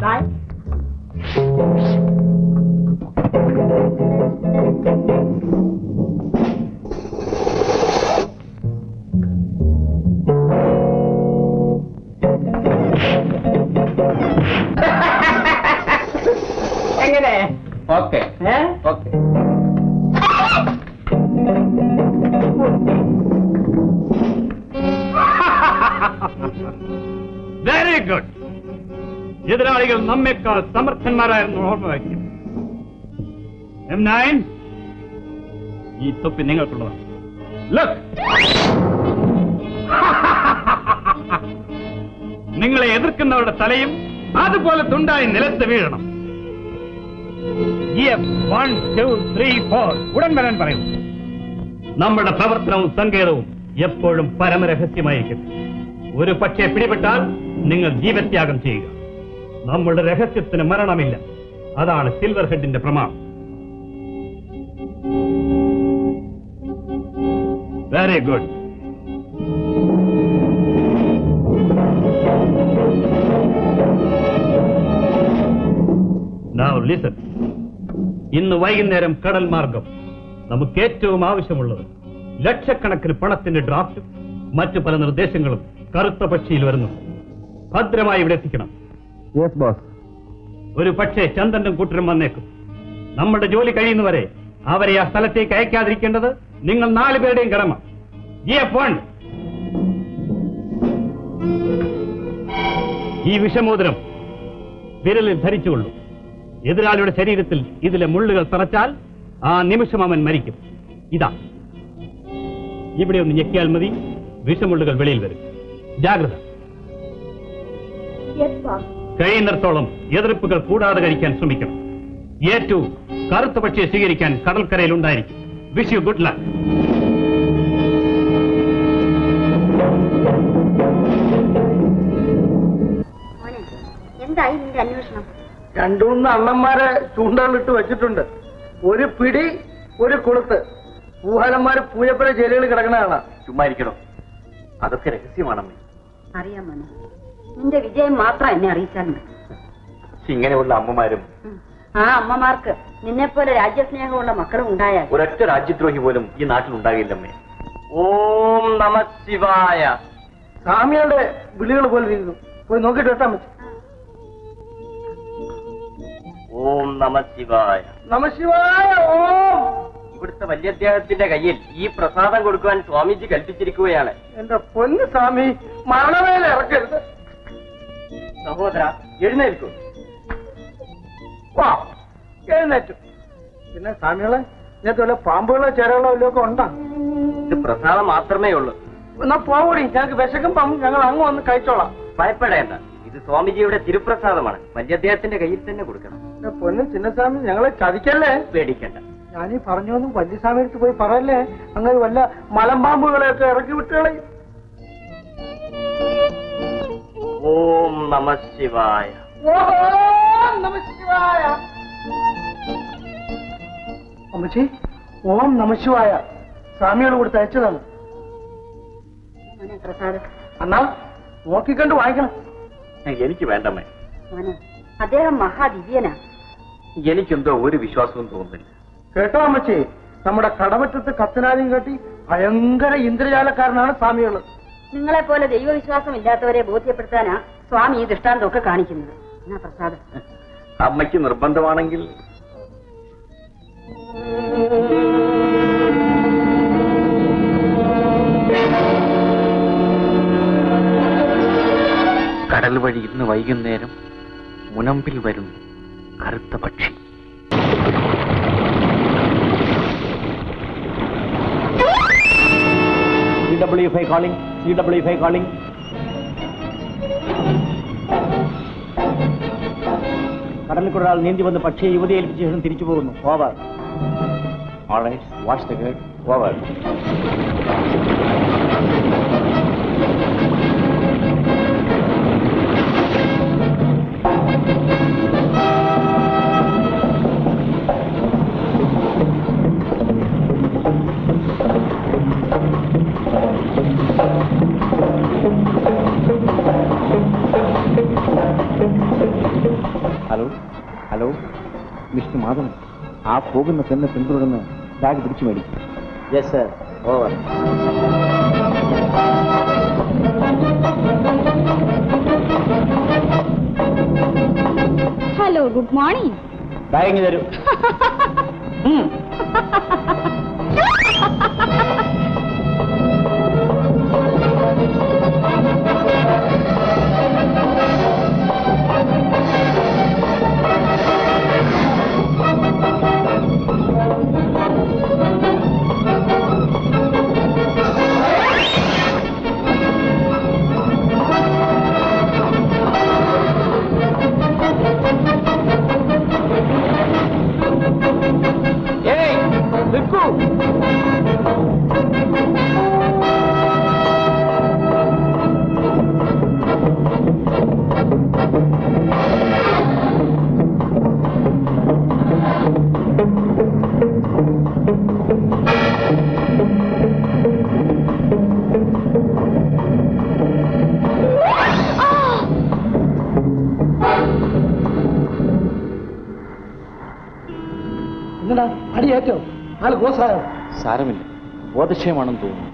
By. എങ്ങനെ? Okay okay. Very good. എതിരാളികൾ നമ്മേക്കാൾ സമർത്ഥന്മാരായിരുന്നു ഓർമ്മ വയ്ക്കും. M9, ഈ തൊപ്പി നിങ്ങൾക്കുള്ളതാണ്. ലുക്ക്, നിങ്ങളെ എതിർക്കുന്നവരുടെ തലയും അതുപോലെ തുണ്ടായി നിലത്ത് വീഴണം. 1, 2, 3, 4 ഉടൻ വരാൻ പറയുന്നു. നമ്മുടെ പ്രവർത്തനവും സങ്കേതവും എപ്പോഴും പരമരഹസ്യമായിരിക്കും. ഒരു പക്ഷേ പിടിപെട്ടാൽ നിങ്ങൾ ജീവത്യാഗം ചെയ്യുക. നമ്മുടെ രഹസ്യത്തിന് മരണമില്ല. അതാണ് സിൽവർ ഹെഡിന്റെ പ്രമാണം. Very good. Now listen. ഇന്ന് വൈകുന്നേരം കടൽ മാർഗം നമുക്ക് ഏറ്റവും ആവശ്യമുള്ളത് ലക്ഷക്കണക്കിന് പണത്തിന്റെ ഡ്രാഫ്റ്റും മറ്റു പല നിർദ്ദേശങ്ങളും കറുത്ത പക്ഷിയിൽ വരുന്നു. ഭദ്രമായി ഇവിടെ എത്തിക്കണം. Yes boss. ഒരു പക്ഷേ ചന്ദനും കൂട്ടരും വന്നേക്കും. നമ്മുടെ ജോലി കഴിയുന്നവരെ അവരെ ആ സ്ഥലത്തേക്ക് അയക്കാതിരിക്കേണ്ടത് നിങ്ങൾ 4 പേരുടെയും കടമ. F1, ഈ വിഷമോദരം വിരലിൽ ധരിച്ചുകൊള്ളൂ. എതിരാളിയുടെ ശരീരത്തിൽ ഇതിലെ മുള്ളുകൾ തറച്ചാൽ ആ നിമിഷം അവൻ മരിക്കും. ഇതാ, ഇവിടെ ഒന്ന് ഞെക്കിയാൽ മതി, വിഷമുള്ളുകൾ വെളിയിൽ വരും. ജാഗ്രത. കഴിയുന്നിടത്തോളം എതിർപ്പുകൾ കൂടാതെ കഴിക്കാൻ ശ്രമിക്കണം. ഏറ്റവും കറുത്ത പക്ഷിയെ സ്വീകരിക്കാൻ കടൽക്കരയിൽ ഉണ്ടായിരിക്കും. Wish you good luck. എന്തായി നിന്റെ അന്വേഷണം? 2-3 അണ്ണന്മാരെ ചൂണ്ടകളിട്ട് വെച്ചിട്ടുണ്ട്. ഒരു പിടി, ഒരു കൊളുത്ത്. പൂഹാലന്മാര് പൂജപ്പുര ജയിലുകളിൽ കിടക്കണതാണ്. ചുമ്മാ ഇരിക്കണോ? അതൊക്കെ രഹസ്യമാണമ്മേ. അറിയാം മോനെ, നിന്റെ വിജയം മാത്രം എന്നെ അറിയിച്ചാൽ മതി. ഇങ്ങനെയുള്ള അമ്മമാരും ആ അമ്മമാർക്ക് നിന്നെപ്പോലെ രാജ്യസ്നേഹമുള്ള മക്കളും ഉണ്ടായാൽ ഒരൊറ്റ രാജ്യദ്രോഹി പോലും ഈ നാട്ടിൽ ഉണ്ടാകില്ലമ്മേ. ഓം നമ ശിവായ. സ്വാമികളുടെ വിളികൾ പോലെ ഇരിക്കുന്നു. പോയി നോക്കിട്ട് വെട്ടാൻ പറ്റും. ഓം നമ ശിവായ. നമ ശിവായ. ഓം. ഇവിടുത്തെ വലിയ അദ്ദേഹത്തിന്റെ കയ്യിൽ ഈ പ്രസാദം കൊടുക്കുവാൻ സ്വാമിജി കൽപ്പിച്ചിരിക്കുകയാണ്. എന്റെ പൊന്ന് സ്വാമി, മരണവേല ഇറക്കരുത്. സഹോദര, എഴുന്നേൽക്കൂ. വാ, എഴുന്നേറ്റു. പിന്നെ സ്വാമികളെ, ഇതിനകത്ത് വല്ല പാമ്പുകളോ ചേരകളോ വല്ലതൊക്കെ ഉണ്ടോ? ഇത് പ്രസാദം മാത്രമേ ഉള്ളൂ. എന്നാ പോകൂടി, ഞങ്ങൾക്ക് വിശക്കുമ്പം ഞങ്ങൾ അങ്ങ് വന്ന് കഴിച്ചോളാം. ഭയപ്പെടേണ്ട, ഇത് സ്വാമിജിയുടെ തിരുപ്രസാദമാണ്. വലിയ അദ്ദേഹത്തിന്റെ കയ്യിൽ തന്നെ കൊടുക്കണം. എന്റെ പൊന്നും ചിന്നസ്വാമി, ഞങ്ങളെ ചതിക്കല്ലേ. പേടിക്കണ്ട. ഞാനീ പറഞ്ഞൊന്നും വലിയ സ്വാമി അടുത്ത് പോയി പറയല്ലേ. അങ്ങനെ വല്ല മലമ്പാമ്പുകളെയൊക്കെ ഇറക്കി വിട്ടുകളയും. ഓം നമ ശിവായ. ഓം നമ ശിവായ. അമ്മച്ചി, ഓം നമ ശിവായ സ്വാമിയോട് കൊടുത്ത് അയച്ചതാണ്. പ്രസാദ്, എന്നാ നോക്കിക്കണ്ട് വായിക്കണം. എനിക്ക് വേണ്ടമ്മേ. അദ്ദേഹം മഹാദിവ്യനാ. എനിക്കെന്തോ ഒരു വിശ്വാസവും തോന്നുന്നില്ല. കേട്ടോ അമ്മച്ചി, നമ്മുടെ കടമറ്റത്ത് കത്തനാലിയും കെട്ടി ഭയങ്കര ഇന്ദ്രജാലക്കാരനാണ് സ്വാമികള്. നിങ്ങളെ പോലെ ദൈവവിശ്വാസം ഇല്ലാത്തവരെ ബോധ്യപ്പെടുത്താനാ സ്വാമി ഈ ദൃഷ്ടാന്തമൊക്കെ കാണിക്കുന്നത്. എന്നാ പ്രസാദ്, അമ്മയ്ക്ക് നിർബന്ധമാണെങ്കിൽ. കടൽ വഴി ഇന്ന് വൈകുന്നേരം മുനമ്പിൽ വരും കറുത്ത പക്ഷി. CW5 calling. CW5 calling. കടലിൽ ഒരാൾ നീന്തി വന്ന് പക്ഷിയെ യുവതിയെ ഏൽപ്പിച്ച ശേഷം തിരിച്ചു പോകുന്നു. Over. All right, watch the gate. Over. Hello mister Madhavan, ആ പോകുന്ന പെണ്ണ് പിന്തുടർന്ന് ബാഗ് പിടിച്ചു മേടിക്കും. Yes sir, over. Hello, good morning. Bag തരൂ. എന്നടാ അടിയേറ്റോ? ആള് ഗോസായോ? സാരമില്ല, ബോധക്ഷയമാണെന്ന് തോന്നുന്നു.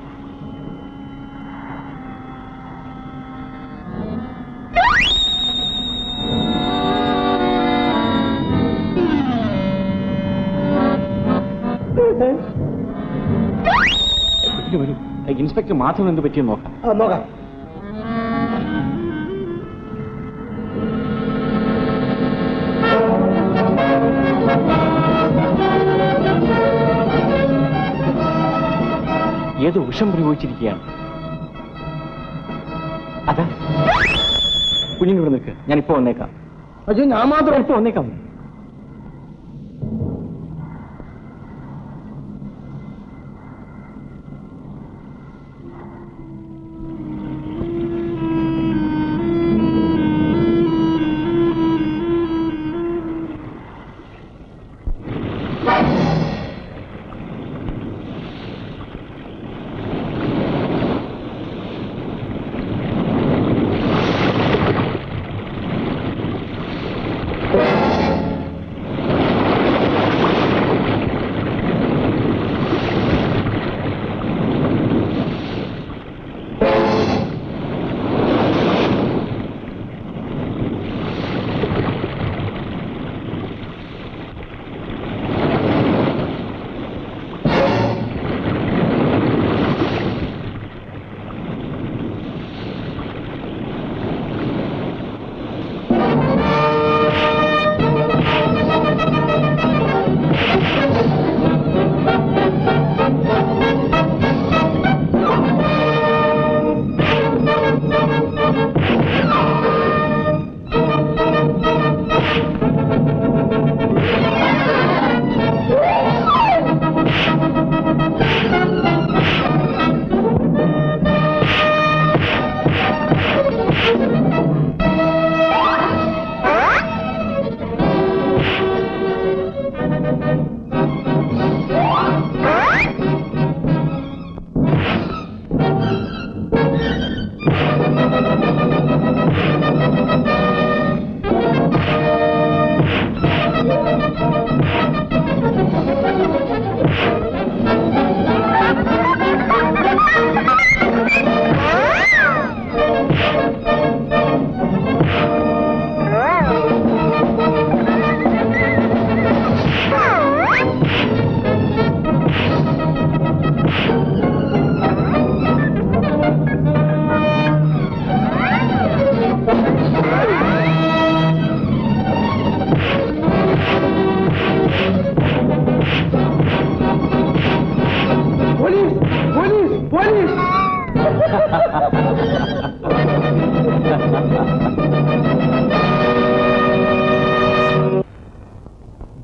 വരൂ, ഇൻസ്പെക്ടർ മാധവൻ എന്ത് പറ്റിയെന്ന് നോക്കാം. നോക്കാം. ഏതോ വിഷം പ്രയോഗിച്ചിരിക്കുകയാണ്. അതാ കുഞ്ഞിനോട് നിൽക്ക്, ഞാനിപ്പോ വന്നേക്കാം. അയ്യോ, ഞാൻ മാത്രം ഇപ്പൊ വന്നേക്കാം.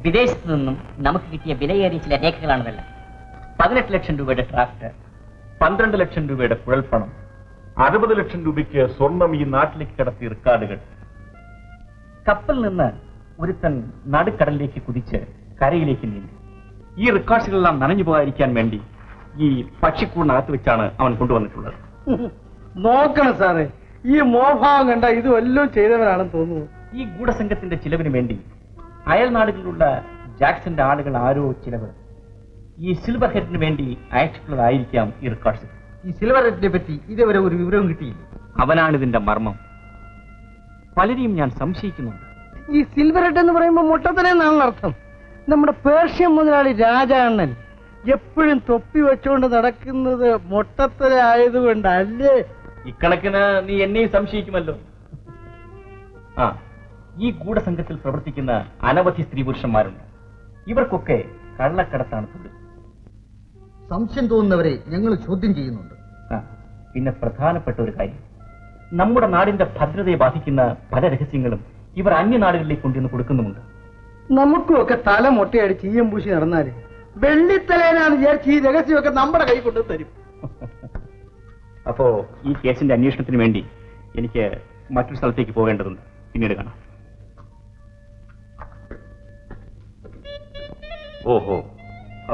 വിദേശത്തു നിന്നും നമുക്ക് കിട്ടിയ വിലയേറിയ ചില രേഖകളാണിതെല്ലാം. 18 ലക്ഷം രൂപയുടെ ഡ്രാഫ്റ്റ്, 12 ലക്ഷം രൂപയുടെ കുഴൽപ്പണം, 60 ലക്ഷം രൂപയ്ക്ക് സ്വർണം ഈ നാട്ടിലേക്ക് കടത്തിയ റെക്കോർഡുകൾ. കപ്പൽ നിന്ന് ഒരുത്തൻ നടുക്കടലിലേക്ക് കുതിച്ച് കരയിലേക്ക് നീന്തി. ഈ റെക്കോർഡ്സുകളെല്ലാം നനഞ്ഞു പോകാതിരിക്കാൻ വേണ്ടി ഈ പക്ഷിക്കൂടിനകത്ത് വെച്ചാണ് അവൻ കൊണ്ടുവന്നിട്ടുള്ളത്. നോക്കണം സാറേ, ഈ മോഭാവം കണ്ട ഇത് വല്ലതും ചെയ്തവനാണെന്ന് തോന്നുന്നു. ഈ ഗൂഢസംഘത്തിന്റെ ചിലവിന് വേണ്ടി അയൽനാടുകളിലുള്ള ജാക്സന്റെ ആളുകൾ ആരോ ചിലവർ ഈ സിൽവർ ഹെഡിന് വേണ്ടി അയച്ചിട്ടുള്ളതായിരിക്കാം ഈ റെക്കോർഡ്സ്. ഈ സിൽവർ ഹെഡിനെ പറ്റി ഇതുവരെ ഒരു വിവരവും കിട്ടിയില്ല. അവനാണ് ഇതിന്റെ മർമ്മം. പലരെയും ഞാൻ സംശയിക്കുന്നുണ്ട്. ഈ സിൽവർ ഹെഡ് എന്ന് പറയുമ്പോൾ മുട്ടത്തല എന്നാണല്ലോ അർത്ഥം. നമ്മുടെ പേർഷ്യൻ മുതലാളി രാജാണ്ണൻ എപ്പോഴും തൊപ്പി വെച്ചുകൊണ്ട് നടക്കുന്നത് മുട്ടത്തല ആയതുകൊണ്ടല്ലേ? ഇക്കണക്കിന് നീ എന്നെയും സംശയിക്കുമല്ലോ. ആ, ഈ ഗൂഢസംഘത്തിൽ പ്രവർത്തിക്കുന്ന അനവധി സ്ത്രീ പുരുഷന്മാരുണ്ട്. ഇവർക്കൊക്കെ കള്ളക്കടത്താണ് തൊഴിൽ. സംശയം തോന്നുന്നവരെ ഞങ്ങൾ ചോദ്യം ചെയ്യുന്നുണ്ട്. പിന്നെ പ്രധാനപ്പെട്ട ഒരു കാര്യം, നമ്മുടെ നാടിന്റെ ഭദ്രതയെ ബാധിക്കുന്ന പല രഹസ്യങ്ങളും ഇവർ അന്യനാടുകളിലേക്ക് കൊണ്ടുവന്ന് കൊടുക്കുന്നുമുണ്ട്. നമുക്കും ഒക്കെ തല മുട്ടയടിച്ച് ഈയം പൂശി നടന്നാല് വെള്ളിത്തലേനാന്ന് വിചാരിച്ച് ഈ രഹസ്യമൊക്കെ നമ്മുടെ കൈ കൊണ്ടു തരും. അപ്പോ ഈ കേസിന്റെ അന്വേഷണത്തിന് വേണ്ടി എനിക്ക് മറ്റൊരു സ്ഥലത്തേക്ക് പോകേണ്ടതുണ്ട്. പിന്നീട് കാണാം. ഓഹോ,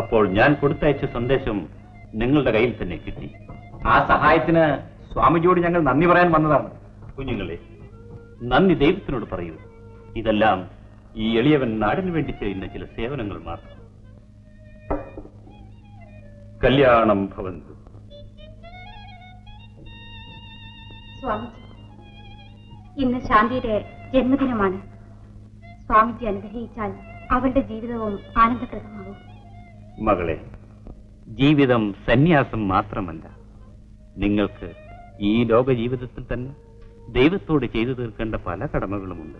അപ്പോൾ ഞാൻ കൊടുത്തയച്ച സന്ദേശം നിങ്ങളുടെ കയ്യിൽ തന്നെ കിട്ടി. ആ സഹായത്തിന് സ്വാമിജിയോട് ഞങ്ങൾ നന്ദി പറയാൻ വന്നതാണ്. കുഞ്ഞുങ്ങളെ, നന്ദി ദൈവത്തിനോട് പറയൂ. ഇതെല്ലാം ഈ എളിയവൻ നാടിനു വേണ്ടി ചെയ്യുന്ന ചില സേവനങ്ങൾ മാത്രം. കല്യാണം ഭവന്തു. സ്വാമിജി, ഇന്ന് ശാന്തിയുടെ ജന്മദിനമാണ്. സ്വാമിജി അനുഗ്രഹിച്ചാൽ അവളുടെ ജീവിതവും ആനന്ദപ്രദമാകും. മകളെ, ജീവിതം സന്യാസം മാത്രമല്ല. നിങ്ങൾക്ക് ഈ ലോക ജീവിതത്തിൽ തന്നെ ദൈവത്തോട് ചെയ്തു തീർക്കേണ്ട പല കടമകളുമുണ്ട്.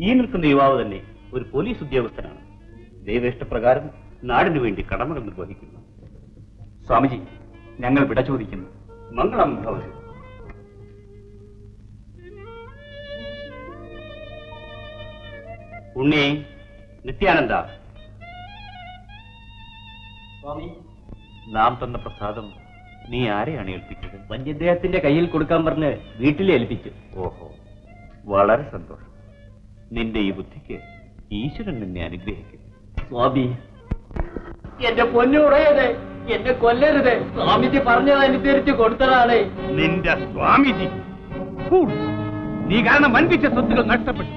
ഈ നിൽക്കുന്ന യുവാവ് തന്നെ ഒരു പോലീസ് ഉദ്യോഗസ്ഥനാണ്. ദൈവേഷ്ടപ്രകാരം നാടിനു വേണ്ടി കടമകൾ നിർവഹിക്കുന്നു. സ്വാമിജി, ഞങ്ങൾ വിട ചോദിക്കുന്നു. മംഗളം ഭവതു. ഉണ്ണി, നിത്യാനന്ദ, സ്വാമി, നാം തന്ന പ്രസാദം നീ ആരെയാണ് ഏൽപ്പിച്ചത്? വന്യദ്ദേഹത്തിന്റെ കയ്യിൽ കൊടുക്കാൻ പറഞ്ഞ് വീട്ടിൽ ഏൽപ്പിച്ചു. ഓഹോ, വളരെ സന്തോഷം. നിന്റെ ഈ ബുദ്ധിക്ക് ഈശ്വരൻ നിന്നെ അനുഗ്രഹിക്കും. സ്വാമി, എന്റെ പൊന്നുറയരുത്, എന്നെ കൊല്ലരുത്. സ്വാമിജി പറഞ്ഞതനുസരിച്ച് കൊടുത്തതാണ്. നിന്റെ സ്വാമിജി, നീ കാരണം വൻപിച്ച സ്വത്തുകൾ നഷ്ടപ്പെട്ടു.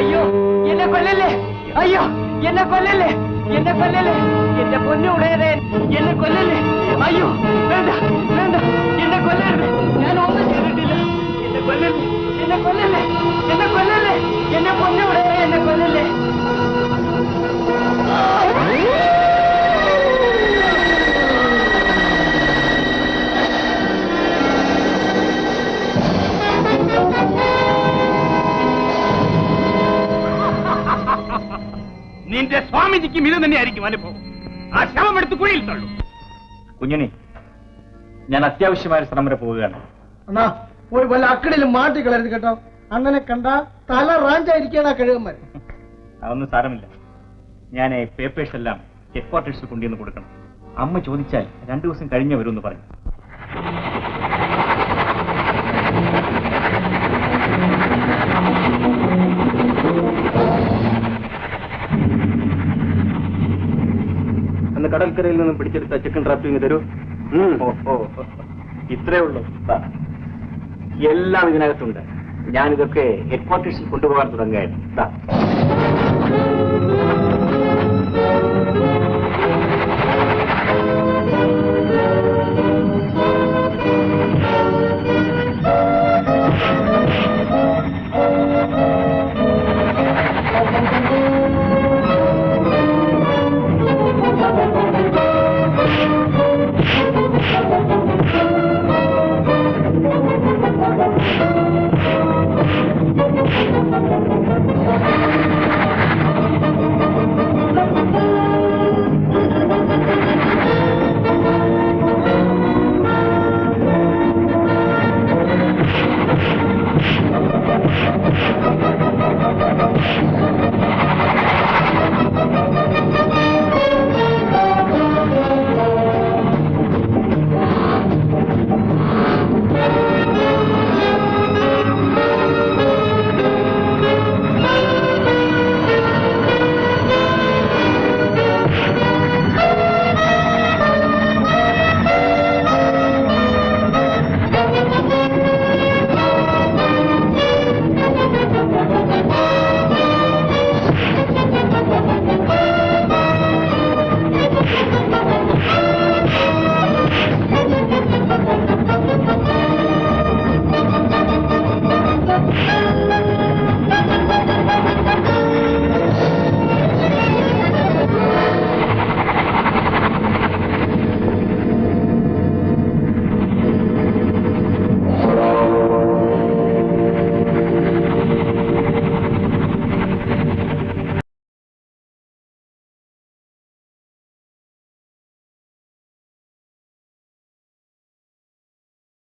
അയ്യോ, എന്നെ കൊല്ലല്ലേ! അയ്യോ, എന്നെ കൊല്ലല്ലേ! എന്നെ കൊല്ലല്ലേ! എന്റെ പൊന്നുടയരെ, എന്നെ കൊല്ലല്ലേ! അയ്യോ, വേണ്ട വേണ്ട, എന്നെ കൊല്ലരുത്. ഞാൻ ഒന്നും ചെയ്തിട്ടില്ല. എന്നെ കൊല്ലല്ലേ! എന്നെ കൊല്ലല്ലേ! എന്നെ കൊല്ലല്ലേ! എന്നെ പൊന്നുടയരെ, എന്നെ കൊല്ലല്ലേ! നിന്റെ സ്വാമിജിക്കും ഇത് തന്നെയായിരിക്കും അനുഭവം. ആ ശവം എടുത്ത് കുഴിയിൽ തള്ളു. കുഞ്ഞുണി, ഞാൻ അത്യാവശ്യമായ സ്ഥലം വരെ പോവുകയാണ്. അണ്ണാ, പോയി വല്ല അക്കടിലും മാറ്റി കളരുത് കേട്ടോ. അണ്ണനെ കണ്ട തല റാഞ്ചായിരിക്കാണ് കഴുകന്മാർ. അതൊന്നും സാരമില്ല. ഞാൻ പേപ്പേഴ്സ് എല്ലാം ഹെഡ്ക്വാർട്ടേഴ്സിൽ കൊണ്ടുവന്ന് കൊടുക്കണം. അമ്മ ചോദിച്ചാൽ 2 ദിവസം കഴിഞ്ഞേ വരുമെന്ന് പറഞ്ഞു. അന്ന് കടൽക്കരയിൽ നിന്നും പിടിച്ചെടുത്ത ചിക്കൻ ഡ്രാഫ്റ്റിംഗ് തരൂ. ഇത്രേ ഉള്ളൂ. എല്ലാം ഇതിനകത്തുണ്ട്. ഞാനിതൊക്കെ ഹെഡ്ക്വാർട്ടേഴ്സിൽ കൊണ്ടുപോകാൻ തുടങ്ങുകയായിരുന്നു.